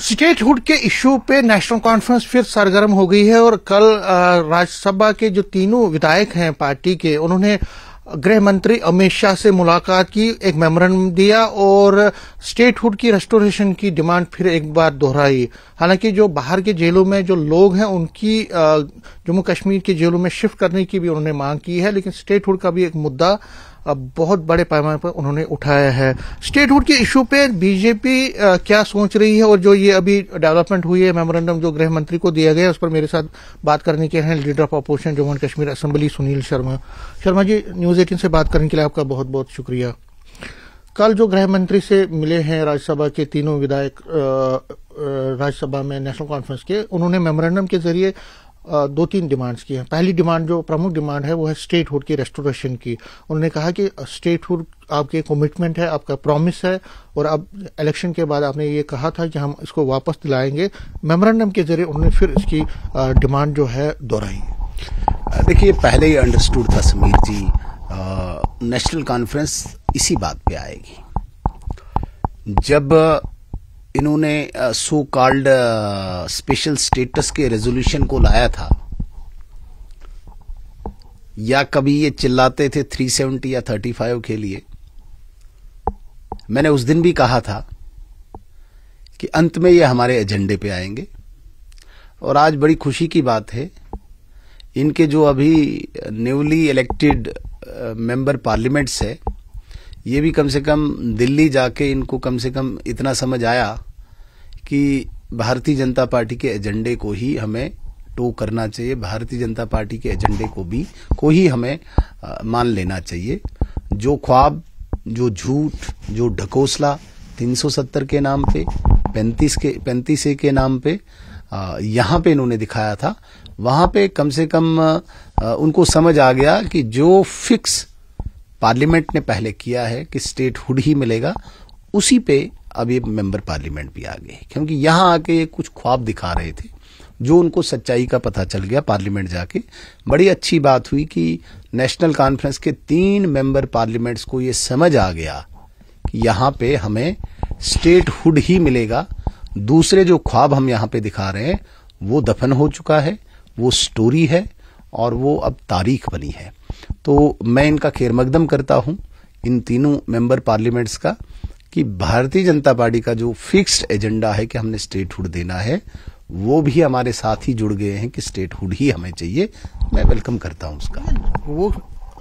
Statehood के issue पे national conference फिर सरगर्म हो गई है और कल राज्यसभा के जो तीनों विधायक हैं पार्टी के, उन्होंने गृह मंत्री अमित शाह से मुलाकात की, एक मेमोरेंडम दिया और स्टेटहुड की रेस्टोरेशन की डिमांड फिर एक बार दोहराई। हालांकि जो बाहर के जेलों में जो लोग हैं उनकी जम्मू कश्मीर के जेलों में शिफ्ट करने की भी उन्होंने मांग की है, लेकिन स्टेटहुड का भी एक मुद्दा बहुत बड़े पैमाने पर उन्होंने उठाया है। स्टेटहुड के इशू पे बीजेपी क्या सोच रही है और जो ये अभी डेवलपमेंट हुई है, मेमोरेंडम जो गृह मंत्री को दिया गया, उस पर मेरे साथ बात करने के हैं leader of opposition Jammu and Kashmir assembly Sunil Sharma. Sharma ji, news 18 से बात करने के लिए आपका बहुत बहुत शुक्रिया। कल जो गृह मंत्री से मिले हैं राज्यसभा के तीनों विधायक राज्यसभा में नेशनल कॉन्फ्रेंस के, उन्होंने मेमोरेंडम के जरिए दो तीन डिमांड्स की हैं। पहली डिमांड जो प्रमुख डिमांड है वो है स्टेटहुड की रेस्टोरेशन की। उन्होंने कहा कि स्टेटहुड आपके कमिटमेंट है, आपका प्रॉमिस है और अब इलेक्शन के बाद आपने ये कहा था कि हम इसको वापस दिलाएंगे। मेमोरेंडम के जरिए उन्होंने फिर इसकी डिमांड जो है दोहराई। देखिए, पहले ही अंडरस्टूड था समीर जी, नेशनल कॉन्फ्रेंस इसी बात पे आएगी। जब इन्होंने सो कॉल्ड स्पेशल स्टेटस के रेजोल्यूशन को लाया था, या कभी ये चिल्लाते थे 370 या 35 के लिए, मैंने उस दिन भी कहा था कि अंत में ये हमारे एजेंडे पे आएंगे। और आज बड़ी खुशी की बात है, इनके जो अभी न्यूली इलेक्टेड मेंबर पार्लियामेंट्स है, ये भी कम से कम दिल्ली जाके इनको कम से कम इतना समझ आया कि भारतीय जनता पार्टी के एजेंडे को ही हमें टो करना चाहिए, भारतीय जनता पार्टी के एजेंडे को ही हमें मान लेना चाहिए। जो ख्वाब, जो झूठ, जो ढकोसला 370 के नाम पे, 35 के नाम पे यहाँ पे इन्होंने दिखाया था, वहां पे कम से कम उनको समझ आ गया कि जो फिक्स पार्लियामेंट ने पहले किया है कि स्टेटहुड ही मिलेगा, उसी पे अब ये मेंबर पार्लियामेंट भी आ गए। क्योंकि यहां आके ये कुछ ख्वाब दिखा रहे थे, जो उनको सच्चाई का पता चल गया पार्लियामेंट जाके। बड़ी अच्छी बात हुई कि नेशनल कॉन्फ्रेंस के 3 मेंबर पार्लियामेंट्स को ये समझ आ गया कि यहां पे हमें स्टेटहुड ही मिलेगा। दूसरे जो ख्वाब हम यहां पे दिखा रहे हैं वो दफन हो चुका है, वो स्टोरी है और वो अब तारीख बनी है। तो मैं इनका खैर मकदम करता हूं, इन तीनों मेंबर पार्लियामेंट्स का, कि भारतीय जनता पार्टी का जो फिक्स्ड एजेंडा है कि हमने स्टेटहुड देना है, वो भी हमारे साथ ही जुड़ गए हैं कि स्टेटहुड ही हमें चाहिए। मैं वेलकम करता हूं उसका। वो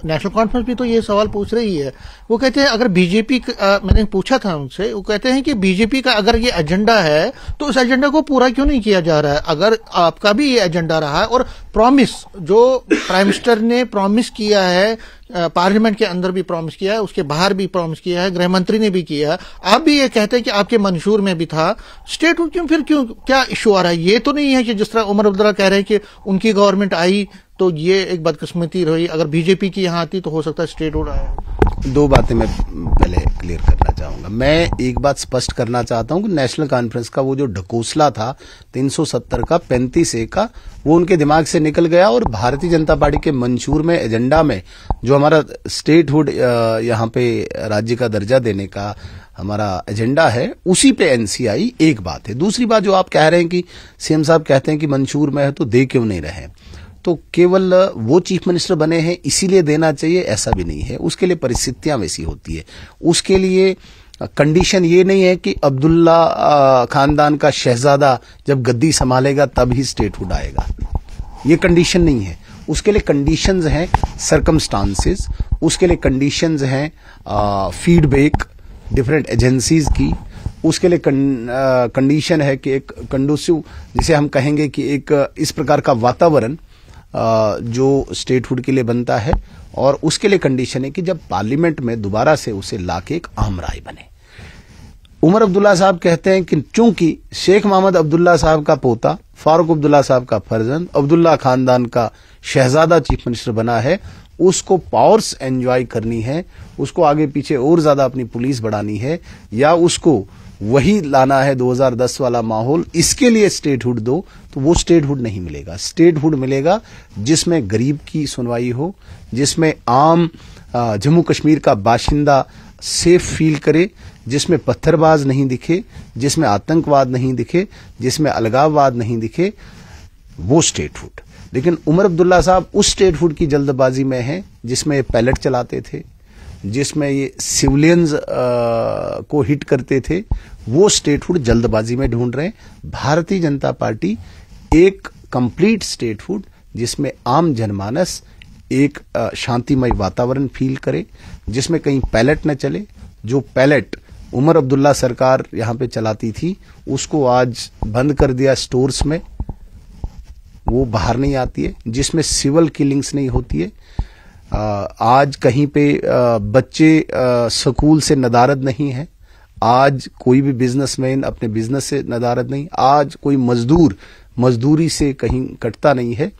नेशनल कॉन्फ्रेंस भी तो ये सवाल पूछ रही है। वो कहते हैं अगर बीजेपी, मैंने पूछा था उनसे, वो कहते हैं कि बीजेपी का अगर ये एजेंडा है तो उस एजेंडा को पूरा क्यों नहीं किया जा रहा है। अगर आपका भी ये एजेंडा रहा है और प्रॉमिस जो प्राइम मिनिस्टर ने प्रॉमिस किया है, पार्लियामेंट के अंदर भी प्रॉमिस किया है, उसके बाहर भी प्रॉमिस किया है, गृह मंत्री ने भी किया है, आप भी ये कहते हैं कि आपके मंशूर में भी था, स्टेटहुड क्यों क्या इश्यू आ रहा है। ये तो नहीं है कि जिस तरह उमर अब्दुल्ला कह रहे हैं कि उनकी गवर्नमेंट आई तो ये एक बदकिस्मती रही, अगर बीजेपी की यहां आती तो हो सकता है स्टेटहुड आया। दो बातें मैं पहले क्लियर करना चाहूंगा। मैं एक बात स्पष्ट करना चाहता हूं कि नेशनल कॉन्फ्रेंस का वो जो ढकोसला था 370 का, 35A का, वो उनके दिमाग से निकल गया और भारतीय जनता पार्टी के मंशूर में, एजेंडा में, जो हमारा स्टेटहुड यहाँ पे राज्य का दर्जा देने का हमारा एजेंडा है, उसी पे एनसीआई एक बात है। दूसरी बात जो आप कह रहे हैं कि सीएम साहब कहते हैं कि मंशूर में है तो दे क्यों नहीं रहे, तो केवल वो चीफ मिनिस्टर बने हैं इसीलिए देना चाहिए, ऐसा भी नहीं है। उसके लिए परिस्थितियां वैसी होती है। उसके लिए कंडीशन ये नहीं है कि अब्दुल्ला खानदान का शहजादा जब गद्दी संभालेगा तब ही स्टेटहुड आएगा, ये कंडीशन नहीं है। उसके लिए कंडीशंस हैं सर्कमस्टांसेस, उसके लिए कंडीशंस हैं फीडबैक डिफरेंट एजेंसीज की, उसके लिए कंडीशन है कि एक कंडूसिव, जिसे हम कहेंगे कि एक इस प्रकार का वातावरण जो स्टेटहुड के लिए बनता है, और उसके लिए कंडीशन है कि जब पार्लियामेंट में दोबारा से उसे लाके एक आम राय बने। उमर अब्दुल्ला साहब कहते हैं कि चूंकि शेख मोहम्मद अब्दुल्ला साहब का पोता, फारूक अब्दुल्ला साहब का फर्जंद, अब्दुल्ला खानदान का शहजादा चीफ मिनिस्टर बना है, उसको पावर्स एंजॉय करनी है, उसको आगे पीछे और ज्यादा अपनी पुलिस बढ़ानी है, या उसको वही लाना है 2010 वाला माहौल, इसके लिए स्टेटहुड दो, तो वो स्टेटहुड नहीं मिलेगा। स्टेटहुड मिलेगा जिसमें गरीब की सुनवाई हो, जिसमें आम जम्मू कश्मीर का बाशिंदा सेफ फील करे, जिसमें पत्थरबाज नहीं दिखे, जिसमें आतंकवाद नहीं दिखे, जिसमें अलगाववाद नहीं दिखे, वो स्टेटहुड। लेकिन उमर अब्दुल्ला साहब उस स्टेटहुड की जल्दबाजी में हैं जिसमें ये पैलेट चलाते थे, जिसमें ये सिविलियंस को हिट करते थे, वो स्टेटहुड जल्दबाजी में ढूंढ रहे हैं। भारतीय जनता पार्टी एक कंप्लीट स्टेटहुड जिसमें आम जनमानस एक शांतिमय वातावरण फील करे, जिसमें कहीं पैलेट न चले। जो पैलेट उमर अब्दुल्ला सरकार यहां पे चलाती थी उसको आज बंद कर दिया स्टोर्स में, वो बाहर नहीं आती है। जिसमें सिविल किलिंग्स नहीं होती है। आज कहीं पे बच्चे स्कूल से नदारद नहीं है। आज कोई भी बिजनेसमैन अपने बिजनेस से नदारद नहीं। आज कोई मजदूर मजदूरी से कहीं कटता नहीं है।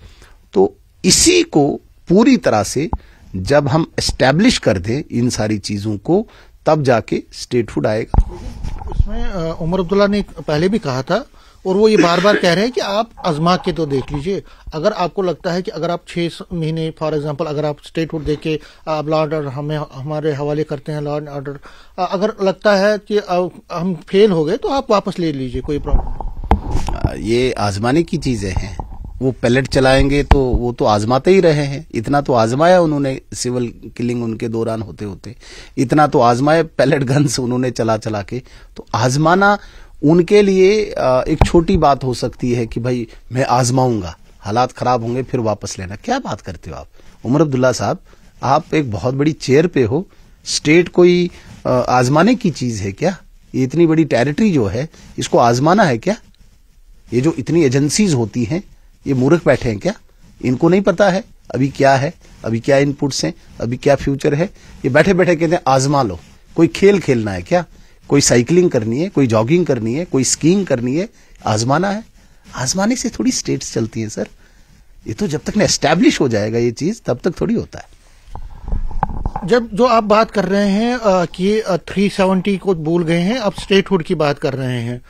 तो इसी को पूरी तरह से जब हम एस्टैब्लिश कर दें इन सारी चीजों को, तब जाके स्टेटहुड आएगा। इसमें उमर अब्दुल्ला ने पहले भी कहा था और वो ये बार बार कह रहे हैं कि आप आजमा के तो देख लीजिए। अगर आपको लगता है कि अगर आप 6 महीने फॉर एग्जांपल अगर आप स्टेटहुड देख के आप लॉ एंड ऑर्डर हमारे हवाले करते हैं, लॉ एंड ऑर्डर अगर लगता है कि हम फेल हो गए तो आप वापस ले लीजिए, कोई प्रॉब्लम। ये आजमाने की चीजें हैं। वो पैलेट चलाएंगे तो वो तो आजमाते ही रहे हैं। इतना तो आजमाया उन्होंने, सिविल किलिंग उनके दौरान होते होते इतना तो आजमाया, पैलेट गन्स उन्होंने चला चला के। तो आजमाना उनके लिए एक छोटी बात हो सकती है कि भाई मैं आजमाऊंगा, हालात खराब होंगे फिर वापस लेना। क्या बात करते हो आप उमर अब्दुल्ला साहब? आप एक बहुत बड़ी चेयर पे हो। स्टेट कोई आजमाने की चीज है क्या? ये इतनी बड़ी टेरिटरी जो है इसको आजमाना है क्या? ये जो इतनी एजेंसीज होती हैं ये मूर्ख बैठे हैं क्या? इनको नहीं पता है अभी क्या है, अभी क्या इनपुट्स हैं, अभी क्या फ्यूचर है? ये बैठे बैठे कहते हैं आजमा लो। कोई खेल खेलना है क्या? कोई साइकिलिंग करनी है, कोई जॉगिंग करनी है, कोई स्कीइंग करनी है, आजमाना है? आजमाने से थोड़ी स्टेट्स चलती हैं सर। ये तो जब तक ना एस्टैब्लिश हो जाएगा ये चीज तब तक थोड़ी होता है। जब जो आप बात कर रहे हैं कि 370 को भूल गए हैं, अब स्टेटहुड की बात कर रहे हैं।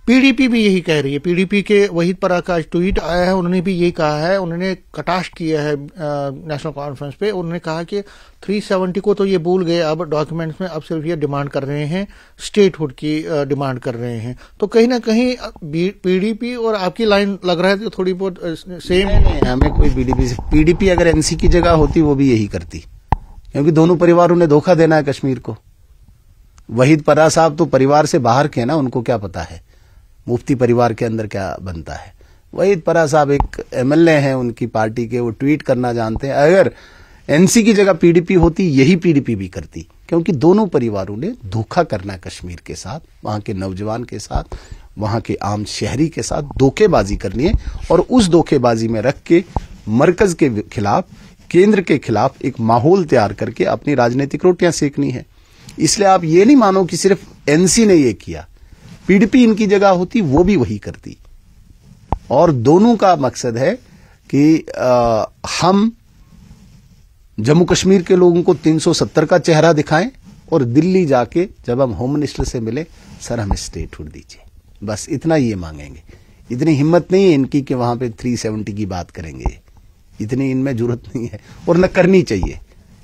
पीडीपी भी यही कह रही है। पीडीपी के वहीद पराकाश ट्वीट आया है, उन्होंने भी यही कहा है। उन्होंने कटाक्ष किया है नेशनल कॉन्फ्रेंस पे। उन्होंने कहा कि 370 को तो ये भूल गए, अब डॉक्यूमेंट्स में अब सिर्फ ये डिमांड कर रहे हैं, स्टेटहुड की डिमांड कर रहे हैं। तो कहीं ना कहीं पीडीपी और आपकी लाइन लग रहा है कि थोड़ी बहुत सेम है। हमें कोई पीडीपी अगर एनसी की जगह होती वो भी यही करती, क्योंकि दोनों परिवारों ने धोखा देना है कश्मीर को। वहीद परा साहब तो परिवार से बाहर के ना, उनको क्या पता है मुफ्ती परिवार के अंदर क्या बनता है। वहीद परा साहब एक एमएलए हैं उनकी पार्टी के, वो ट्वीट करना जानते हैं। अगर एनसी की जगह पीडीपी होती यही पीडीपी भी करती, क्योंकि दोनों परिवारों ने धोखा करना है कश्मीर के साथ, वहां के नौजवान के साथ, वहां के आम शहरी के साथ धोखेबाजी करनी है। और उस धोखेबाजी में रख के मरकज के खिलाफ, केंद्र के खिलाफ एक माहौल तैयार करके अपनी राजनीतिक रोटियां सेकनी है। इसलिए आप ये नहीं मानो कि सिर्फ एनसी ने ये किया, पीडीपी इनकी जगह होती वो भी वही करती। और दोनों का मकसद है कि हम जम्मू कश्मीर के लोगों को 370 का चेहरा दिखाएं और दिल्ली जाके जब हम होम मिनिस्टर से मिले, सर हमें स्टेटहुड दीजिए, बस इतना ही ये मांगेंगे। इतनी हिम्मत नहीं है इनकी कि वहां पे 370 की बात करेंगे, इतनी इनमें जरूरत नहीं है और न करनी चाहिए।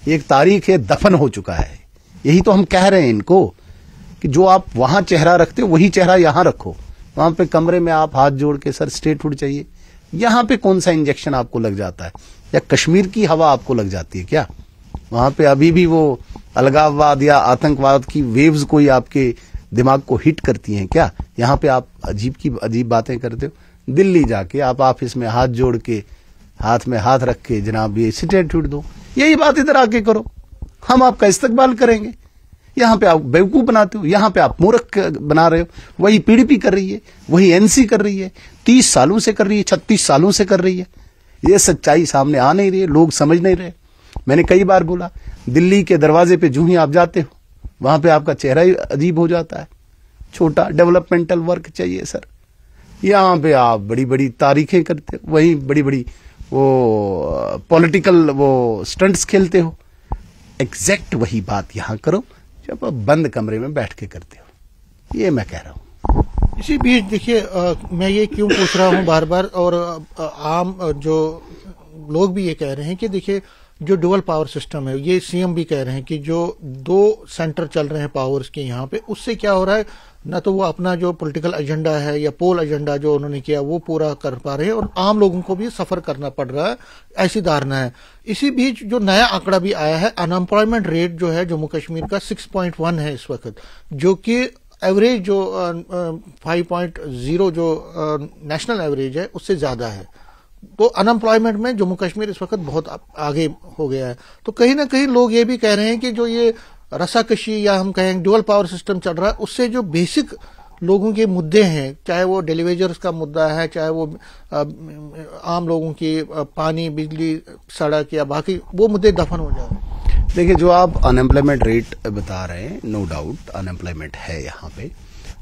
एक तारीख है, दफन हो चुका है। यही तो हम कह रहे हैं इनको कि जो आप वहां चेहरा रखते हो वही चेहरा यहां रखो। वहां पे कमरे में आप हाथ जोड़ के सर स्टेटहुड चाहिए, यहां पे कौन सा इंजेक्शन आपको लग जाता है? या कश्मीर की हवा आपको लग जाती है क्या? वहां पे अभी भी वो अलगाववाद या आतंकवाद की वेव्स कोई आपके दिमाग को हिट करती हैं क्या? यहां पे आप अजीब बातें करते हो। दिल्ली जाके आप ऑफिस में हाथ जोड़ के, हाथ में हाथ रख के, जनाब ये स्टेटहुड दो, यही बात इधर आके करो, हम आपका इस्तकबाल करेंगे। यहां पे आप बेवकूफ बनाते हो, यहां पे आप मूर्ख बना रहे हो। वही पीडीपी कर रही है, वही एनसी कर रही है, 30 सालों से कर रही है, 36 सालों से कर रही है। ये सच्चाई सामने आ नहीं रही है, लोग समझ नहीं रहे। मैंने कई बार बोला, दिल्ली के दरवाजे पे जूं ही आप जाते हो वहां पे आपका चेहरा ही अजीब हो जाता है। छोटा डेवलपमेंटल वर्क चाहिए सर, यहां पे आप बड़ी बड़ी तारीखें करते हो, वही बड़ी बड़ी वो पॉलिटिकल वो स्टंट्स खेलते हो। एग्जैक्ट वही बात यहां करो जब आप बंद कमरे में बैठ के करते हो। ये मैं कह रहा हूं। इसी बीच देखिए, मैं ये क्यों पूछ रहा हूं बार बार, और आम जो लोग भी ये कह रहे हैं कि देखिए जो डुअल पावर सिस्टम है, ये सीएम भी कह रहे हैं कि जो 2 सेंटर चल रहे हैं पावर्स के यहाँ पे, उससे क्या हो रहा है, ना तो वो अपना जो पॉलिटिकल एजेंडा है या पोल एजेंडा जो उन्होंने किया वो पूरा कर पा रहे हैं और आम लोगों को भी सफर करना पड़ रहा है, ऐसी धारणा है। इसी बीच जो नया आंकड़ा भी आया है, अनएम्प्लॉयमेंट रेट जो है जम्मू कश्मीर का 6.1 है इस वक्त, जो कि एवरेज जो 5.0 जो नेशनल एवरेज है उससे ज्यादा है। तो अनएम्प्लॉयमेंट में जम्मू कश्मीर इस वक्त बहुत आगे हो गया है। तो कहीं ना कहीं लोग ये भी कह रहे हैं कि जो ये रसाकशी या हम कहें डुअल पावर सिस्टम चल रहा है, उससे जो बेसिक लोगों के मुद्दे हैं, चाहे वो डेलीवेजर्स का मुद्दा है, चाहे वो आम लोगों की पानी, बिजली, सड़क या बाकी, वो मुद्दे दफन हो जाए। देखिए, जो आप अनएम्प्लॉयमेंट रेट बता रहे हैं, नो डाउट अनएम्प्लॉयमेंट है यहाँ पे,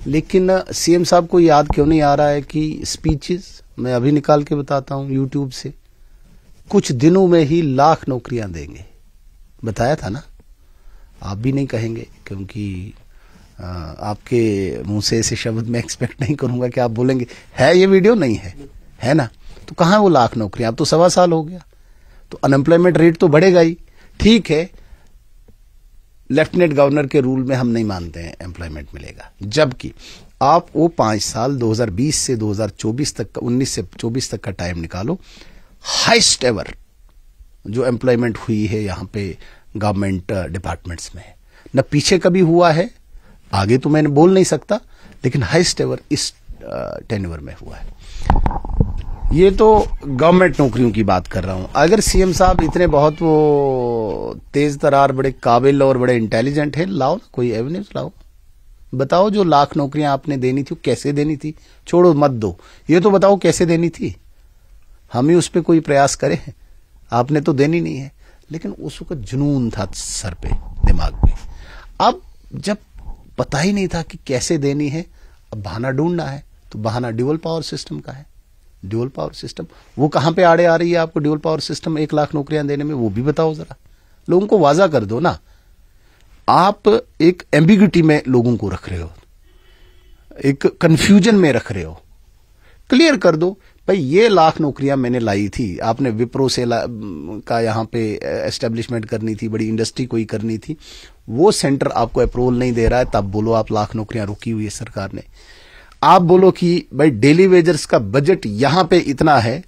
लेकिन सीएम साहब को याद क्यों नहीं आ रहा है कि स्पीचेस, मैं अभी निकाल के बताता हूँ यूट्यूब से, कुछ दिनों में ही 1,00,000 नौकरियां देंगे, बताया था ना। आप भी नहीं कहेंगे, क्योंकि आपके मुंह से ऐसे शब्द मैं एक्सपेक्ट नहीं करूंगा कि आप बोलेंगे है ये वीडियो, नहीं है, है ना। तो कहाँ वो 1,00,000 नौकरियां, अब तो 1.25 साल हो गया, तो अनएम्प्लॉयमेंट रेट तो बढ़ेगा ही। ठीक है, लेफ्टिनेंट गवर्नर के रूल में हम नहीं मानते हैं एम्प्लॉयमेंट मिलेगा, जबकि आप वो 5 साल 2020 से 2024 तक का, 19 से 24 तक का टाइम निकालो, हाईएस्ट एवर जो एम्प्लॉयमेंट हुई है यहाँ पे गवर्नमेंट डिपार्टमेंट्स में, न पीछे कभी हुआ है, आगे तो मैंने बोल नहीं सकता, लेकिन हाईएस्ट एवर इस टेन्योर में हुआ है। ये तो गवर्नमेंट नौकरियों की बात कर रहा हूं। अगर सीएम साहब इतने बहुत वो तेज तरार, बड़े काबिल और बड़े इंटेलिजेंट हैं, लाओ ना कोई एविडेंस लाओ, बताओ जो 1,00,000 नौकरियां आपने देनी थी, कैसे देनी थी, छोड़ो मत दो, ये तो बताओ कैसे देनी थी, हम ही उस पर कोई प्रयास करें। आपने तो देनी नहीं है, लेकिन उस वक्त जुनून था सर पे, दिमाग में। अब जब पता ही नहीं था कि कैसे देनी है, अब बहाना ढूंढना है, तो बहाना ड्यूअल पावर सिस्टम का है। ड्यूअल पावर सिस्टम वो कहां पे आड़े आ रही है आपको, ड्यूअल पावर सिस्टम 1,00,000 नौकरियां देने में, वो भी बताओ जरा, लोगों को वाजा कर दो ना। आप एक एम्बिग्यूटी में लोगों को रख रहे हो, एक कंफ्यूजन में रख रहे हो, क्लियर कर दो भाई ये 1,00,000 नौकरियां मैंने लाई थी, आपने विप्रो से का यहां पे एस्टेब्लिशमेंट करनी थी, बड़ी इंडस्ट्री कोई करनी थी, वो सेंटर आपको अप्रूवल नहीं दे रहा है, तब बोलो आप 1,00,000 नौकरियां रोकी हुई है सरकार ने। आप बोलो कि भाई डेली वेजर्स का बजट यहां पे इतना है,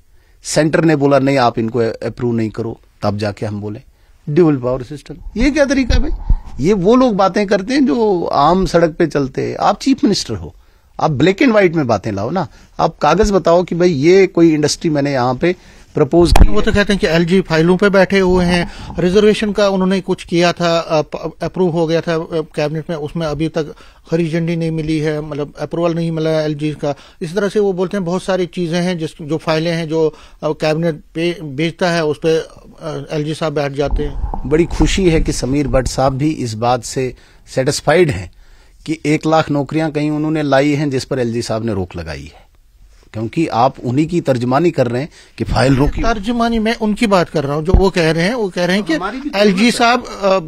सेंटर ने बोला नहीं आप इनको अप्रूव नहीं करो, तब जाके हम बोले ड्यूअल पावर सिस्टम। ये क्या तरीका है भाई? ये वो लोग बातें करते हैं जो आम सड़क पे चलते हैं। आप चीफ मिनिस्टर हो, आप ब्लैक एंड व्हाइट में बातें लाओ ना, आप कागज बताओ कि भाई ये कोई इंडस्ट्री मैंने यहां पे प्रपोज की। वो तो कहते हैं कि एलजी फाइलों पे बैठे हुए हैं, रिजर्वेशन का उन्होंने कुछ किया था, अप्रूव हो गया था कैबिनेट में, उसमें अभी तक हरी झंडी नहीं मिली है, मतलब अप्रूवल नहीं मिला है एलजी का। इस तरह से वो बोलते हैं बहुत सारी चीजें हैं जो फाइलें हैं जो कैबिनेट पे भेजता है, उस पर एलजी साहब बैठ जाते हैं। बड़ी खुशी है कि समीर भट्ट साहब भी इस बात से सेटिस्फाइड हैं कि 1,00,000 नौकरियां कहीं उन्होंने लाई हैं जिस पर एलजी साहब ने रोक लगाई है, क्योंकि आप उन्हीं की तर्जमानी कर रहे हैं कि फाइल रोकी। तर्जमानी मैं उनकी बात कर रहा हूं, जो वो कह रहे हैं, वो कह रहे हैं कि एलजी साहब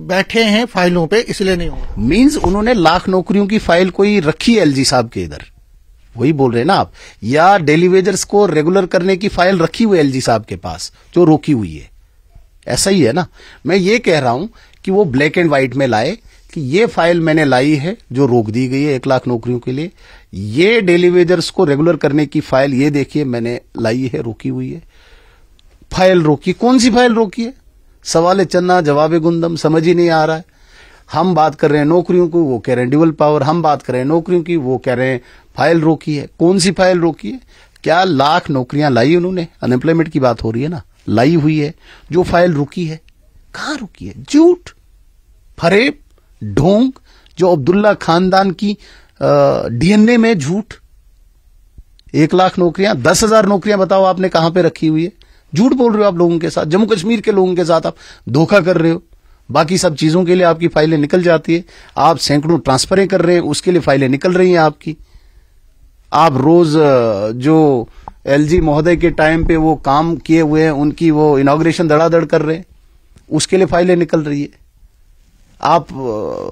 बैठे हैं फाइलों पे, इसलिए नहीं हो। मींस उन्होंने 1,00,000 नौकरियों की फाइल कोई रखी है एलजी साहब के इधर, वही बोल रहे हैं ना आप, या डेली वेजर्स को रेगुलर करने की फाइल रखी हुई एलजी साहब के पास जो रोकी हुई है, ऐसा ही है ना। मैं ये कह रहा हूं कि वो ब्लैक एंड व्हाइट में लाए कि ये फाइल मैंने लाई है जो रोक दी गई है 1,00,000 नौकरियों के लिए, ये डेली वेजर्स को रेगुलर करने की फाइल ये देखिए मैंने लाई है, रोकी हुई है। फाइल रोकी, कौन सी फाइल रोकी है? सवाल चन्ना जवाब गुंदम, समझ ही नहीं आ रहा है। हम बात कर रहे हैं नौकरियों को, वो कह रहे हैं ड्यूअल पावर, हम बात कर रहे हैं नौकरियों की, वो कह रहे हैं फाइल रोकी है। कौन सी फाइल रोकी है? क्या 1,00,000 नौकरियां लाई उन्होंने? अनएम्प्लॉयमेंट की बात हो रही है ना, लाई हुई है। जो फाइल रुकी है, कहां रुकी है? झूठ, फरेब, ढोंग, जो अब्दुल्ला खानदान की डीएनए में झूठ। 1,00,000 नौकरियां, 10,000 नौकरियां बताओ आपने कहां पे रखी हुई है? झूठ बोल रहे हो आप लोगों के साथ, जम्मू कश्मीर के लोगों के साथ आप धोखा कर रहे हो। बाकी सब चीजों के लिए आपकी फाइलें निकल जाती है, आप सैकड़ों ट्रांसफरें कर रहे हैं, उसके लिए फाइलें निकल रही हैं आपकी। आप रोज जो एलजी महोदय के टाइम पे वो काम किए हुए हैं, उनकी वो इनॉग्रेशन धड़ाधड़ कर रहे हैं, उसके लिए फाइलें निकल रही है। आप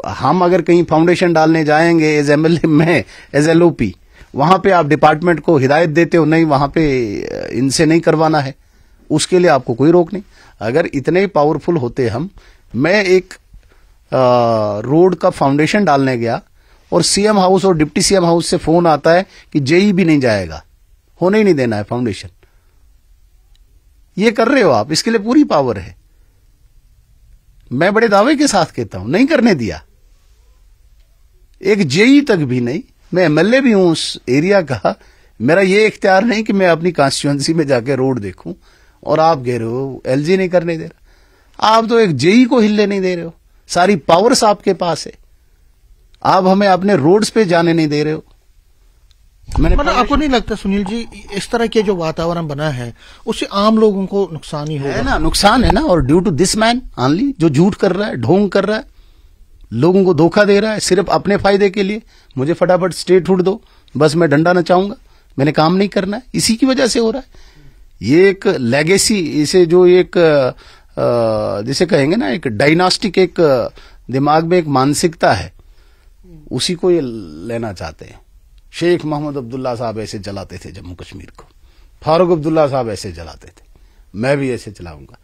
हम अगर कहीं फाउंडेशन डालने जाएंगे एज एमएलए में, एज एलओपी, वहां पे आप डिपार्टमेंट को हिदायत देते हो नहीं वहां पे इनसे नहीं करवाना है, उसके लिए आपको कोई रोक नहीं। अगर इतने पावरफुल होते हम, मैं एक रोड का फाउंडेशन डालने गया और सीएम हाउस और डिप्टी सीएम हाउस से फोन आता है कि जेई भी नहीं जाएगा, होने ही नहीं देना है फाउंडेशन। ये कर रहे हो आप, इसके लिए पूरी पावर है। मैं बड़े दावे के साथ कहता हूं, नहीं करने दिया, एक जेई तक भी नहीं। मैं एमएलए भी हूं उस एरिया का, मेरा ये इख्तियार नहीं कि मैं अपनी कॉन्स्टिट्यूएंसी में जाके रोड देखूं, और आप कह रहे हो एलजी नहीं करने दे रहा। आप तो एक जेई को हिलने नहीं दे रहे हो, सारी पावर्स आपके पास है, आप हमें अपने रोड्स पे जाने नहीं दे रहे हो। मतलब आपको नहीं लगता सुनील जी, इस तरह के जो वातावरण बना है उससे आम लोगों को नुकसान ही होगा? है ना, नुकसान है ना। और due to this man only, जो झूठ कर रहा है, ढोंग कर रहा है, लोगों को धोखा दे रहा है सिर्फ अपने फायदे के लिए। मुझे फटाफट स्टेटहुड दो, बस मैं डंडा नचाऊंगा, मैंने काम नहीं करना है, इसी की वजह से हो रहा है। ये एक लेगेसी, इसे जो एक जिसे कहेंगे ना, एक डायनास्टिक, एक दिमाग में एक मानसिकता है, उसी को ये लेना चाहते हैं। शेख मोहम्मद अब्दुल्ला साहब ऐसे चलाते थे जम्मू कश्मीर को, फारूक अब्दुल्ला साहब ऐसे चलाते थे, मैं भी ऐसे चलाऊंगा।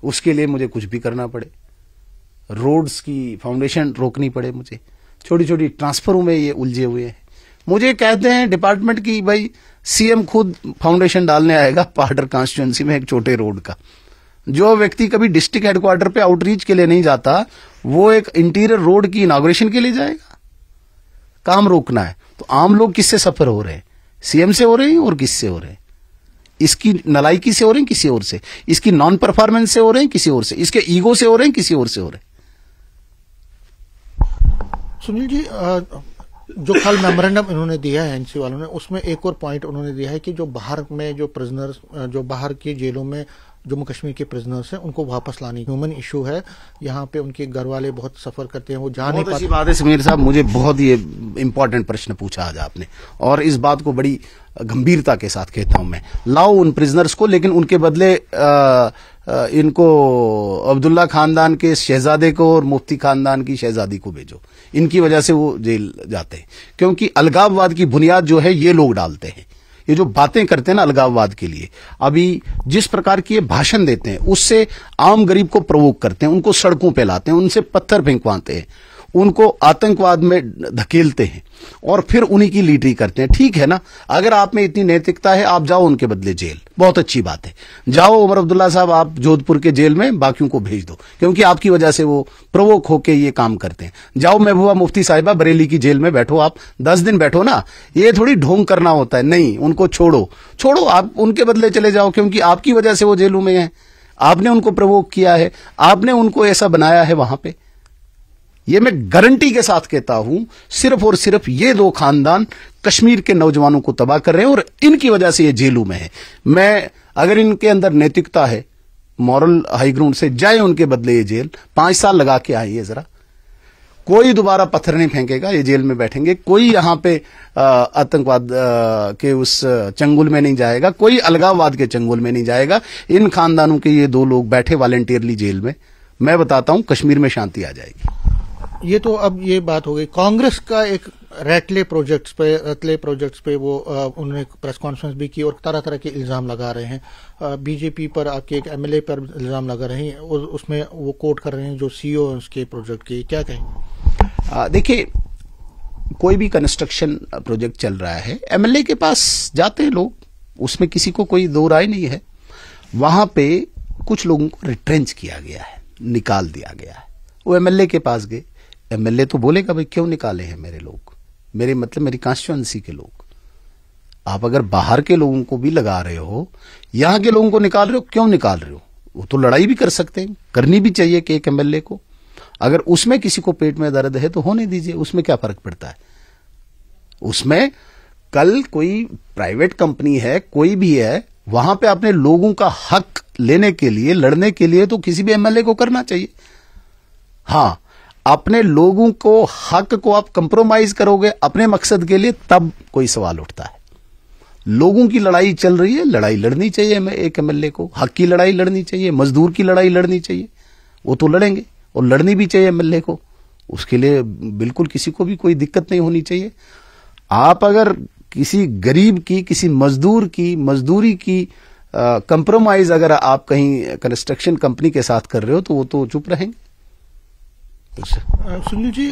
उसके लिए मुझे कुछ भी करना पड़े, रोड्स की फाउंडेशन रोकनी पड़े, मुझे छोटी छोटी ट्रांसफरों में ये उलझे हुए हैं। मुझे कहते हैं डिपार्टमेंट की, भाई सीएम खुद फाउंडेशन डालने आएगा पार्टर कॉन्स्टिट्यूएंसी में एक छोटे रोड का। जो व्यक्ति कभी डिस्ट्रिक्ट हेडक्वार्टर पे आउटरीच के लिए नहीं जाता, वो एक इंटीरियर रोड की इनॉग्रेशन के लिए जाएगा। काम रोकना है तो आम लोग किससे सफर हो रहे हैं? सीएम से हो रहे हैं और किससे हो रहे हैं? इसकी नलायकी से हो रहे हैं किसी और से, इसकी नॉन परफॉर्मेंस से हो रहे हैं किसी और से, इसके ईगो से हो रहे हैं किसी और से हो रहे हैं। सुनील जी, जो कल मेमोरेंडम इन्होंने दिया है एनसी वालों ने, उसमें एक और पॉइंट उन्होंने दिया है कि जो बाहर में जो प्रिजनर्स, जो बाहर की जेलों में जम्मू कश्मीर के प्रिजनर्स हैं, उनको वापस लानी ह्यूमन इशू है। यहाँ पे उनके घर वाले बहुत सफर करते हैं, वो जा नहीं पाते। अच्छी बात है समीर साहब, मुझे बहुत ही इंपॉर्टेंट प्रश्न पूछा आज आपने, और इस बात को बड़ी गंभीरता के साथ कहता हूं मैं। लाओ उन प्रिजनर्स को, लेकिन उनके बदले इनको अब्दुल्ला खानदान के शहजादे को और मुफ्ती खानदान की शहजादी को भेजो। इनकी वजह से वो जेल जाते हैं, क्योंकि अलगाववाद की बुनियाद जो है ये लोग डालते हैं। ये जो बातें करते हैं ना अलगाववाद के लिए, अभी जिस प्रकार की ये भाषण देते हैं, उससे आम गरीब को प्रोवोक करते हैं, उनको सड़कों पे लाते हैं, उनसे पत्थर फेंकवाते हैं, उनको आतंकवाद में धकेलते हैं और फिर उन्हीं की लीडरी करते हैं। ठीक है ना, अगर आप में इतनी नैतिकता है, आप जाओ उनके बदले जेल, बहुत अच्छी बात है। जाओ उमर अब्दुल्ला साहब, आप जोधपुर के जेल में बाकियों को भेज दो, क्योंकि आपकी वजह से वो प्रोवोक होके ये काम करते हैं। जाओ महबूबा मुफ्ती साहिबा बरेली की जेल में बैठो, आप 10 दिन बैठो ना। ये थोड़ी ढोंग करना होता है, नहीं, उनको छोड़ो, आप उनके बदले चले जाओ, क्योंकि आपकी वजह से वो जेलों में हैं। आपने उनको प्रोवोक किया है, आपने उनको ऐसा बनाया है वहां पे। ये मैं गारंटी के साथ कहता हूं, सिर्फ और सिर्फ ये दो खानदान कश्मीर के नौजवानों को तबाह कर रहे हैं और इनकी वजह से ये जेलों में है। मैं, अगर इनके अंदर नैतिकता है, मॉरल हाई ग्राउंड से जाए उनके बदले ये जेल, 5 साल लगा के आइए जरा। कोई दोबारा पत्थर नहीं फेंकेगा, ये जेल में बैठेंगे। कोई यहां पे आतंकवाद के उस चंगुल में नहीं जाएगा, कोई अलगाववाद के चंगुल में नहीं जाएगा। इन खानदानों के ये दो लोग बैठे वॉलंटियरली जेल में, मैं बताता हूं कश्मीर में शांति आ जाएगी। ये तो अब ये बात हो गई कांग्रेस का एक रतले प्रोजेक्ट्स पे वो उन्होंने प्रेस कॉन्फ्रेंस भी की और तरह तरह के इल्जाम लगा रहे हैं। बीजेपी पर, आपके एक एमएलए पर इल्जाम लगा रहे हैं और उसमें वो कोट कर रहे हैं जो सीईओ उसके प्रोजेक्ट के। क्या कहें? देखिए, कोई भी कंस्ट्रक्शन प्रोजेक्ट चल रहा है, एमएलए के पास जाते हैं लोग, उसमें किसी को कोई दो राय नहीं है। वहां पे कुछ लोगों को रिट्रेंच किया गया है, निकाल दिया गया है। वो एमएलए के पास गए, एमएलए तो बोलेगा भाई क्यों निकाले हैं मेरे लोग, मेरे मतलब मेरी कॉन्स्टिट्यूएंसी के लोग। आप अगर बाहर के लोगों को भी लगा रहे हो, यहां के लोगों को निकाल रहे हो, क्यों निकाल रहे हो? वो तो लड़ाई भी कर सकते हैं, करनी भी चाहिए कि एक एमएलए को, अगर उसमें किसी को पेट में दर्द है तो होने दीजिए, उसमें क्या फर्क पड़ता है। उसमें कल कोई प्राइवेट कंपनी है, कोई भी है, वहां पे अपने लोगों का हक लेने के लिए, लड़ने के लिए तो किसी भी एमएलए को करना चाहिए। हां, अपने लोगों को, हक को आप कंप्रोमाइज करोगे अपने मकसद के लिए, तब कोई सवाल उठता है। लोगों की लड़ाई चल रही है, लड़ाई लड़नी चाहिए एक एमएलए को, हक की लड़ाई लड़नी चाहिए, मजदूर की लड़ाई लड़नी चाहिए, वो तो लड़ेंगे और लड़नी भी चाहिए एमएलए को। उसके लिए बिल्कुल किसी को भी कोई दिक्कत नहीं होनी चाहिए। आप अगर किसी गरीब की, किसी मजदूर की मजदूरी की कंप्रोमाइज अगर आप कहीं कंस्ट्रक्शन कंपनी के साथ कर रहे हो तो वो तो चुप रहेंगे। सुनील जी,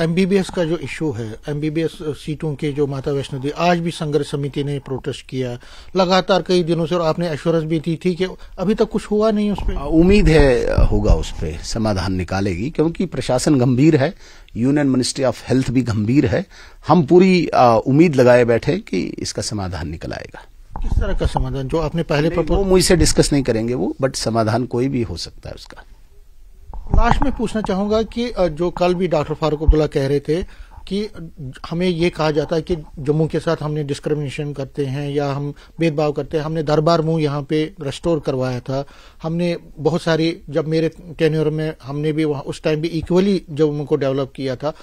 एमबीबीएस का जो इशू है, एमबीबीएस सीटों के जो माता वैष्णो देवी, आज भी संघर्ष समिति ने प्रोटेस्ट किया लगातार कई दिनों से, और आपने एश्योरेंस भी दी थी कि अभी तक कुछ हुआ नहीं उस पर। उम्मीद है होगा, उस पर समाधान निकालेगी, क्योंकि प्रशासन गंभीर है, यूनियन मिनिस्ट्री ऑफ हेल्थ भी गंभीर है। हम पूरी उम्मीद लगाए बैठे कि इसका समाधान निकल आएगा। किस तरह का समाधान जो आपने पहले वो मुझसे डिस्कस नहीं करेंगे वो, बट समाधान कोई भी हो सकता है उसका। लास्ट में पूछना चाहूंगा कि जो कल भी डॉक्टर फारूक अब्दुल्ला कह रहे थे कि हमें ये कहा जाता है कि जम्मू के साथ हमने डिस्क्रिमिनेशन करते हैं या हम भेदभाव करते हैं। हमने दरबार मुंह यहाँ पे रेस्टोर करवाया था, हमने बहुत सारी, जब मेरे टेन्योर में हमने भी वहाँ उस टाइम भी इक्वली जम्मू को डेवलप किया था।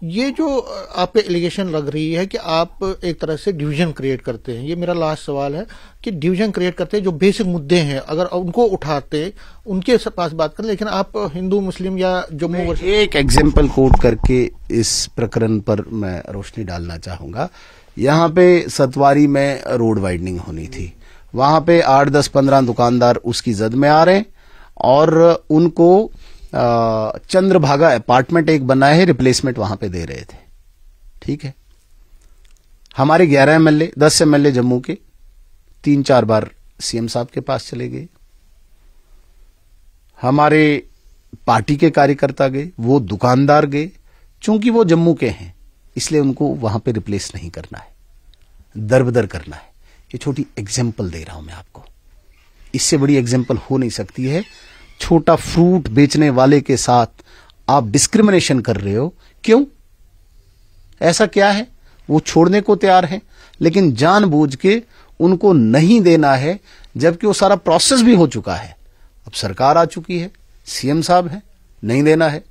ये जो आप पे एलिगेशन लग रही है कि आप एक तरह से डिवीजन क्रिएट करते हैं, ये मेरा लास्ट सवाल है कि डिवीजन क्रिएट करते हैं, जो बेसिक मुद्दे हैं अगर उनको उठाते, उनके पास बात करें, लेकिन आप हिंदू मुस्लिम या जम्मू। एक एग्जाम्पल कोट करके इस प्रकरण पर मैं रोशनी डालना चाहूंगा। यहाँ पे सतवारी में रोड वाइडनिंग होनी थी, वहां पे 8, 10, 15 दुकानदार उसकी जद में आ रहे हैं और उनको चंद्रभागा अपार्टमेंट एक बना है, रिप्लेसमेंट वहां पे दे रहे थे। ठीक है, हमारे 11 एमएलए 10 एमएलए जम्मू के 3-4 बार सीएम साहब के पास चले गए, हमारे पार्टी के कार्यकर्ता गए, वो दुकानदार गए, चूंकि वो जम्मू के हैं इसलिए उनको वहां पे रिप्लेस नहीं करना है, दरबदर करना है। ये छोटी एग्जाम्पल दे रहा हूं मैं आपको, इससे बड़ी एग्जाम्पल हो नहीं सकती है। छोटा फ्रूट बेचने वाले के साथ आप डिस्क्रिमिनेशन कर रहे हो, क्यों? ऐसा क्या है? वो छोड़ने को तैयार हैं, लेकिन जानबूझ के उनको नहीं देना है, जबकि वो सारा प्रोसेस भी हो चुका है। अब सरकार आ चुकी है, सीएम साहब है, नहीं देना है,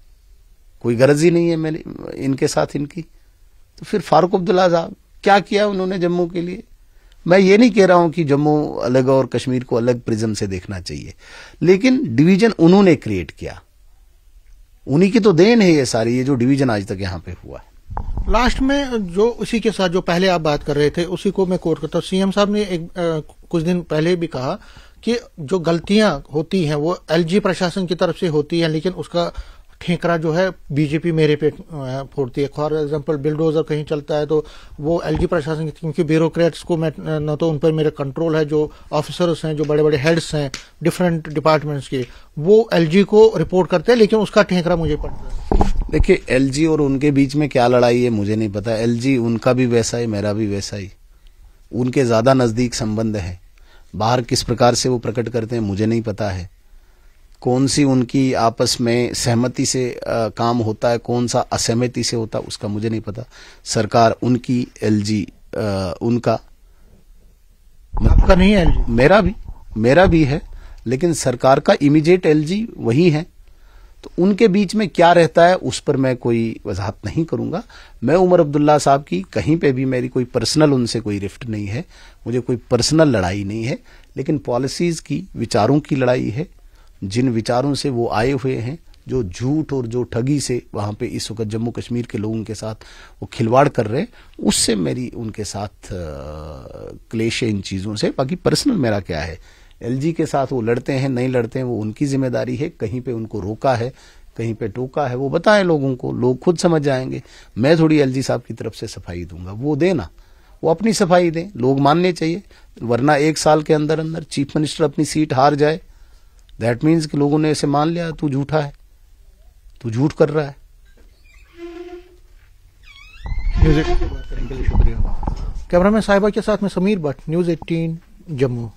कोई गरज ही नहीं है मेरे इनके साथ इनकी। तो फिर फारूक अब्दुल्ला साहब क्या किया उन्होंने जम्मू के लिए? मैं ये नहीं कह रहा हूं कि जम्मू अलग और कश्मीर को अलग प्रिज्म से देखना चाहिए, लेकिन डिवीजन उन्होंने क्रिएट किया, उन्हीं की तो देन है ये सारी, ये जो डिवीजन आज तक यहां पे हुआ है। लास्ट में जो उसी के साथ जो पहले आप बात कर रहे थे उसी को मैं कोट करता हूं। सीएम साहब ने कुछ दिन पहले भी कहा कि जो गलतियां होती हैं वो एलजी प्रशासन की तरफ से होती है, लेकिन उसका ठेकरा जो है बीजेपी मेरे पे फोड़ती है। फॉर एग्जांपल बिलडोजर कहीं चलता है तो वो एलजी प्रशासन, क्योंकि ब्यूरोक्रेट्स को मैं न तो उन पर मेरा कंट्रोल है, जो ऑफिसर्स हैं, जो बड़े बड़े हेड्स हैं डिफरेंट डिपार्टमेंट्स के, वो एलजी को रिपोर्ट करते हैं, लेकिन उसका ठेकरा मुझे पड़ता है। देखिए, एलजी और उनके बीच में क्या लड़ाई है मुझे नहीं पता। एलजी उनका भी वैसा ही, मेरा भी वैसा ही, उनके ज्यादा नजदीक संबंध है। बाहर किस प्रकार से वो प्रकट करते हैं मुझे नहीं पता है, कौन सी उनकी आपस में सहमति से काम होता है, कौन सा असहमति से होता है उसका मुझे नहीं पता। सरकार उनकी, एलजी उनका, आपका नहीं है एलजी? मेरा भी है, लेकिन सरकार का इमीडिएट एलजी वही है। तो उनके बीच में क्या रहता है उस पर मैं कोई वजाहत नहीं करूंगा। मैं उमर अब्दुल्ला साहब की कहीं पे भी मेरी कोई पर्सनल उनसे कोई रिफ्ट नहीं है, मुझे कोई पर्सनल लड़ाई नहीं है, लेकिन पॉलिसीज की, विचारों की लड़ाई है। जिन विचारों से वो आए हुए हैं, जो झूठ और जो ठगी से वहां पे इस वक्त जम्मू कश्मीर के लोगों के साथ वो खिलवाड़ कर रहे हैं, उससे मेरी उनके साथ क्लेश है इन चीजों से। बाकी पर्सनल मेरा क्या है, एलजी के साथ वो लड़ते हैं नहीं लड़ते हैं वो उनकी जिम्मेदारी है। कहीं पे उनको रोका है, कहीं पे टोका है, वो बताएं लोगों को, लोग खुद समझ जाएंगे। मैं थोड़ी एलजी साहब की तरफ से सफाई दूंगा, वो देना, वो अपनी सफाई दें, लोग मानने चाहिए। वरना 1 साल के अंदर अंदर चीफ मिनिस्टर अपनी सीट हार जाए, दैट मीन्स कि लोगों ने इसे मान लिया तू झूठा है, तू झूठ कर रहा है। न्यूज़ 18 बात करने के लिए शुक्रिया। कैमरामैन साहिबा के साथ में समीर भट्ट, न्यूज़ 18 जम्मू।